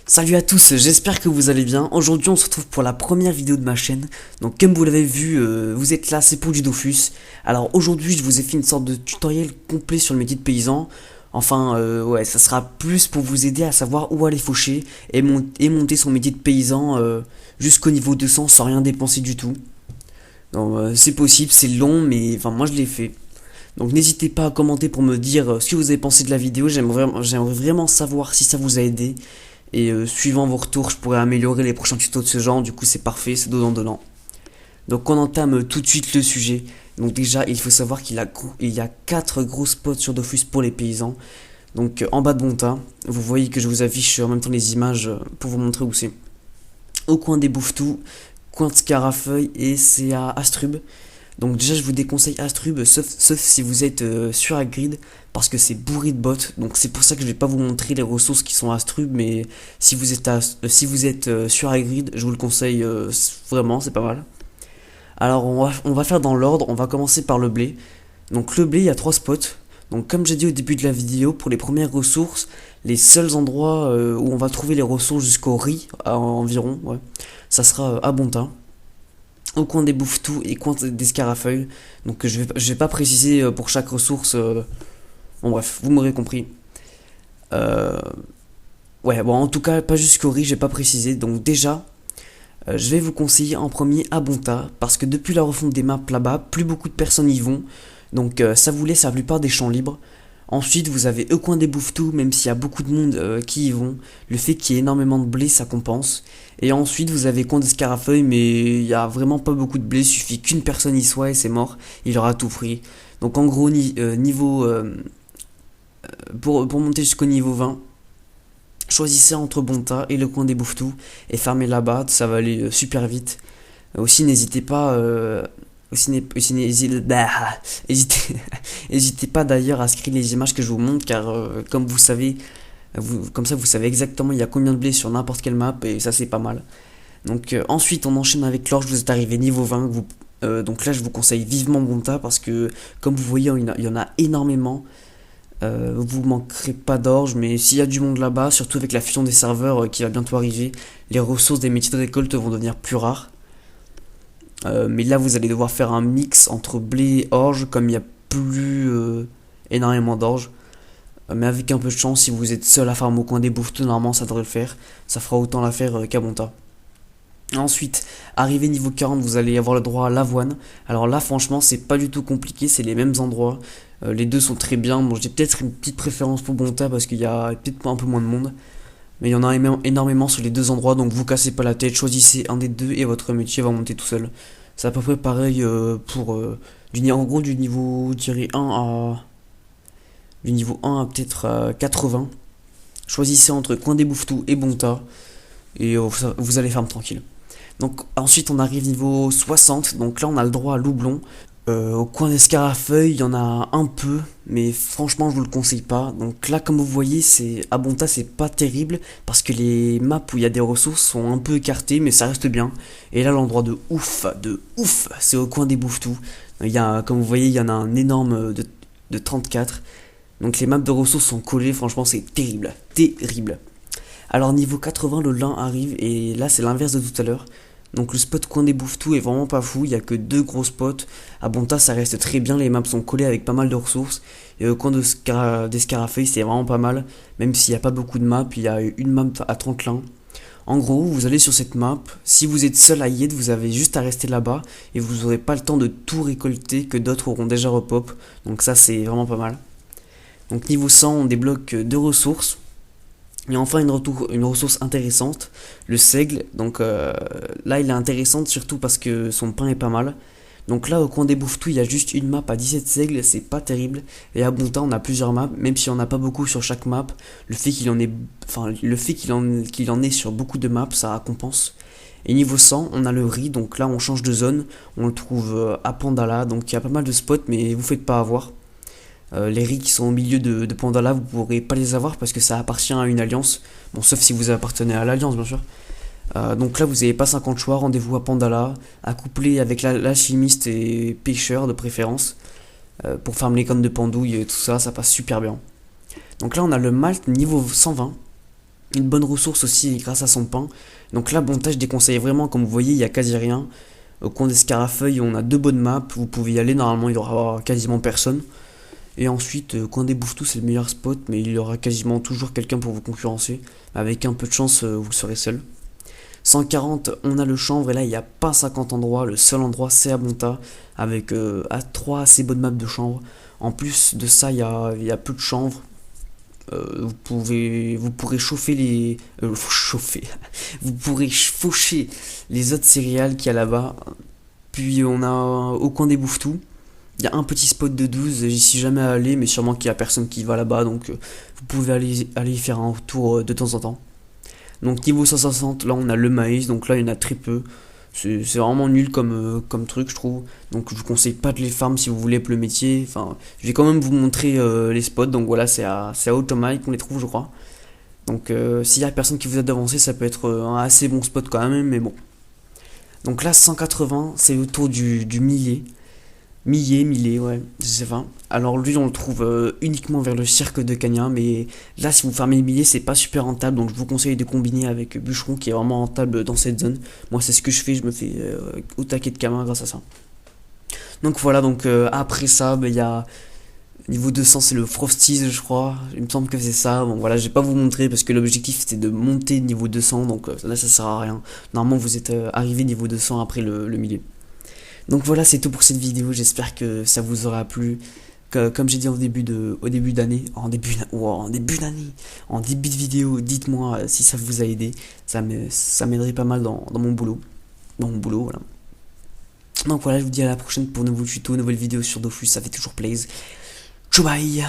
Salut à tous, j'espère que vous allez bien. Aujourd'hui on se retrouve pour la première vidéo de ma chaîne. Donc comme vous l'avez vu, vous êtes là, c'est pour du Dofus. Alors aujourd'hui je vous ai fait une sorte de tutoriel complet sur le métier de paysan. Enfin ouais, ça sera plus pour vous aider à savoir où aller faucher et, monter son métier de paysan jusqu'au niveau 200 sans rien dépenser du tout. Donc c'est possible, c'est long mais enfin moi je l'ai fait. Donc n'hésitez pas à commenter pour me dire ce que vous avez pensé de la vidéo, j'aimerais vraiment savoir si ça vous a aidé. Et suivant vos retours, je pourrais améliorer les prochains tutos de ce genre. Du coup, c'est parfait, c'est donnant. Donc, on entame tout de suite le sujet. Donc, déjà, il faut savoir il y a 4 gros spots sur Dofus pour les paysans. Donc, en bas de mon tas, vous voyez que je vous affiche en même temps les images pour vous montrer où c'est. Au coin des Bouffetous, coin de Scarafeuille, et c'est à Astrub. Donc déjà je vous déconseille Astrub sauf si vous êtes sur Hagrid parce que c'est bourré de bots. Donc c'est pour ça que je vais pas vous montrer les ressources qui sont à Astrub, mais si vous êtes, sur Hagrid, je vous le conseille vraiment, c'est pas mal. Alors on va faire dans l'ordre, on va commencer par le blé. Donc le blé, il y a 3 spots. Donc comme j'ai dit au début de la vidéo, pour les premières ressources, les seuls endroits où on va trouver les ressources jusqu'au riz environ, ouais, ça sera à Bontin, au coin des Bouffetous et coin des Scarafeuilles. Donc je vais pas préciser pour chaque ressource. Bon bref, vous m'aurez compris. Euh, ouais, bon en tout cas pas jusqu'au riz, j'ai pas précisé. Donc déjà, je vais vous conseiller en premier Abonta parce que depuis la refonte des maps là-bas, plus beaucoup de personnes y vont. Donc ça vous laisse la plupart des champs libres. Ensuite, vous avez au coin des Bouffetous, même s'il y a beaucoup de monde qui y vont, le fait qu'il y ait énormément de blé, ça compense. Et ensuite, vous avez coin des Scarafeuilles, mais il y a vraiment pas beaucoup de blé, il suffit qu'une personne y soit et c'est mort, il aura tout pris. Donc en gros, niveau pour monter jusqu'au niveau 20, choisissez entre Bonta et le coin des Bouffetous et fermez là-bas, ça va aller super vite. Aussi, n'hésitez pas hésitez, hésitez pas d'ailleurs à screen les images que je vous montre car comme vous savez, comme ça vous savez exactement il y a combien de blé sur n'importe quelle map et ça c'est pas mal. Donc ensuite on enchaîne avec l'orge, vous êtes arrivé niveau 20, donc là je vous conseille vivement Bonta parce que comme vous voyez il y en a énormément. Vous manquerez pas d'orge, mais s'il y a du monde là-bas, surtout avec la fusion des serveurs qui va bientôt arriver, les ressources des métiers de récolte vont devenir plus rares. Mais là vous allez devoir faire un mix entre blé et orge comme il n'y a plus énormément d'orge. Mais avec un peu de chance, si vous êtes seul à farm au coin des Bouffetous, normalement ça devrait le faire. Ça fera autant l'affaire qu'à Bonta. Ensuite, arrivé niveau 40, vous allez avoir le droit à l'avoine. Alors là, franchement, c'est pas du tout compliqué, c'est les mêmes endroits. Les deux sont très bien. Bon, j'ai peut-être une petite préférence pour Bonta parce qu'il y a peut-être un peu moins de monde. Mais il y en a énormément sur les deux endroits, donc vous cassez pas la tête, choisissez un des deux et votre métier va monter tout seul. C'est à peu près pareil pour en gros du niveau, je dirais 1 à du niveau 1 à peut-être 80. Choisissez entre coin des Bouffetous et Bonta et vous allez farm tranquille. Donc ensuite on arrive niveau 60, donc là on a le droit à Loublon. Au coin des Scarafeuilles, il y en a un peu, mais franchement je vous le conseille pas. Donc là comme vous voyez, c'est à Bonta c'est pas terrible parce que les maps où il y a des ressources sont un peu écartées, mais ça reste bien. Et là l'endroit de ouf, c'est au coin des Bouffetous. Comme vous voyez, il y en a un énorme de 34. Donc les maps de ressources sont collées, franchement c'est terrible, terrible. Alors niveau 80, le lin arrive et là c'est l'inverse de tout à l'heure. Donc le spot coin des Bouffetous est vraiment pas fou, il y a que 2 gros spots. À Bonta ça reste très bien, les maps sont collées avec pas mal de ressources. Et au coin des Scarafeuilles c'est vraiment pas mal, même s'il n'y a pas beaucoup de maps, il y a une map à 30 lins. En gros, vous allez sur cette map, si vous êtes seul à y être, vous avez juste à rester là-bas et vous n'aurez pas le temps de tout récolter que d'autres auront déjà repop. Donc ça c'est vraiment pas mal. Donc niveau 100 on débloque 2 ressources. Et enfin une ressource intéressante, le seigle. Donc là il est intéressant surtout parce que son pain est pas mal. Donc là au coin des Bouffetous il y a juste une map à 17 seigles, c'est pas terrible. Et à Bonta on a plusieurs maps, même si on n'a pas beaucoup sur chaque map, le fait qu'il en ait sur beaucoup de maps ça compense. Et niveau 100 on a le riz, donc là on change de zone, on le trouve à Pandala, donc il y a pas mal de spots mais vous faites pas avoir. Les riz qui sont au milieu de Pandala, vous pourrez pas les avoir parce que ça appartient à une alliance. Bon, sauf si vous appartenez à l'alliance, bien sûr. Donc là, vous n'avez pas 50 choix. Rendez-vous à Pandala, accoupler avec l'alchimiste et pêcheur de préférence. Pour farmer les cannes de pendouille et tout ça, ça passe super bien. Donc là, on a le malt niveau 120. Une bonne ressource aussi grâce à son pain. Donc là, bon, je déconseille vraiment, comme vous voyez, il y a quasi rien. Au coin des Scarafeuilles, on a deux bonnes maps, vous pouvez y aller, normalement il y aura quasiment personne. Et ensuite, coin des Bouffetous, c'est le meilleur spot, mais il y aura quasiment toujours quelqu'un pour vous concurrencer. Avec un peu de chance, vous serez seul. 140, on a le chanvre, et là il n'y a pas 50 endroits, le seul endroit c'est à Bonta, avec à 3 assez bonnes maps de chanvre. En plus de ça, il y a peu de chanvre. Vous pourrez chauffer les, chauffer. Vous pourrez faucher les autres céréales qu'il y a là-bas. Puis on a au coin des Bouffetous, il y a un petit spot de 12, j'y suis jamais allé, mais sûrement qu'il y a personne qui va là-bas, donc vous pouvez aller y faire un tour de temps en temps. Donc niveau 160, là on a le maïs, donc là il y en a très peu. C'est vraiment nul comme truc, je trouve. Donc je vous conseille pas de les farm si vous voulez le métier. Enfin, je vais quand même vous montrer les spots. Donc voilà, c'est à Automike qu'on les trouve, je crois. Donc s'il y a personne qui vous a devancé, ça peut être un assez bon spot quand même, mais bon. Donc là, 180, c'est autour du millier. Millet, ouais, je sais pas. Alors lui, on le trouve uniquement vers le cirque de Cagna, mais là, si vous farmez le millet, c'est pas super rentable, donc je vous conseille de combiner avec Bûcheron, qui est vraiment rentable dans cette zone. Moi, c'est ce que je fais, je me fais au taquet de camin grâce à ça. Donc voilà, donc après ça, il y a niveau 200, c'est le Frosties, je crois. Il me semble que c'est ça. Bon voilà, je vais pas vous montrer parce que l'objectif c'était de monter niveau 200, donc là ça sert à rien. Normalement, vous êtes arrivé niveau 200 après le milieu. Donc voilà, c'est tout pour cette vidéo. J'espère que ça vous aura plu. Comme j'ai dit au début d'année, en début de vidéo, dites-moi si ça vous a aidé. Ça m'aiderait pas mal dans mon boulot. Dans mon boulot, voilà. Donc voilà, je vous dis à la prochaine pour de nouveaux tutos, nouvelles vidéos sur Dofus. Ça fait toujours plaisir. Ciao, bye!